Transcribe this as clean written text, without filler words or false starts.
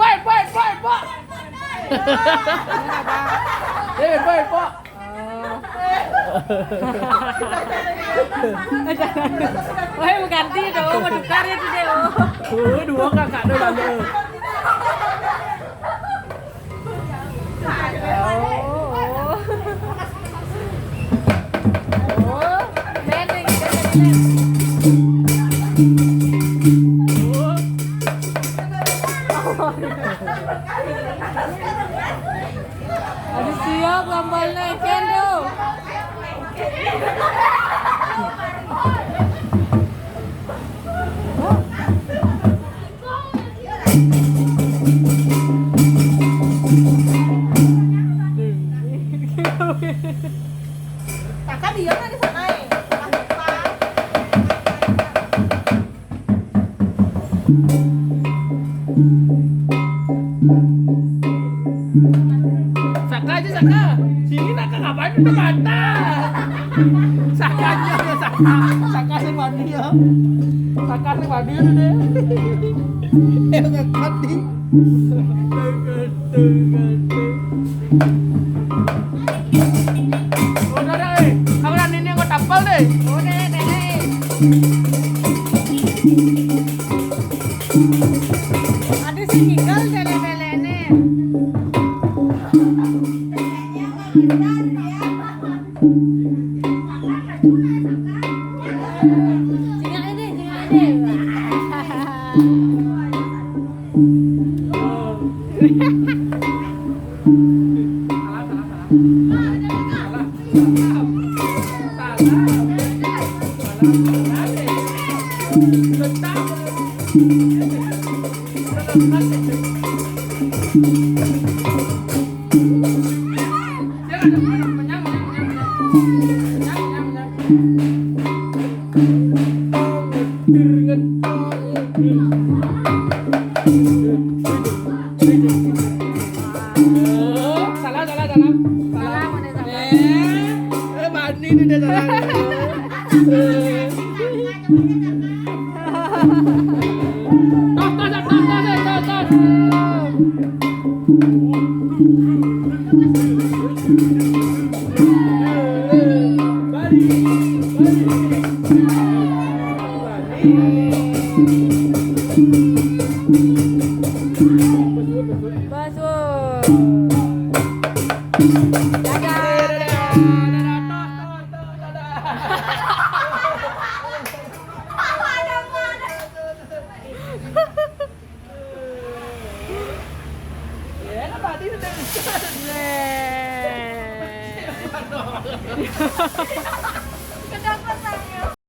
Pak. Pak. Wah, ganti dong, mau tukar itu deh. Dua kakak deh lalu. Aduh siap lambalnya ikan tuh. Kakak diam di sana ya. Saka aja Saka. Sini nak ngapain udah mata. Saka aja ya Saka. Saka sing mandi ya. Saka sing mandi itu deh. Nggak mati. Udah deh. Kameran ini aku tampal deh. Udah deh. Ada single dele-delene. Kenapa saya?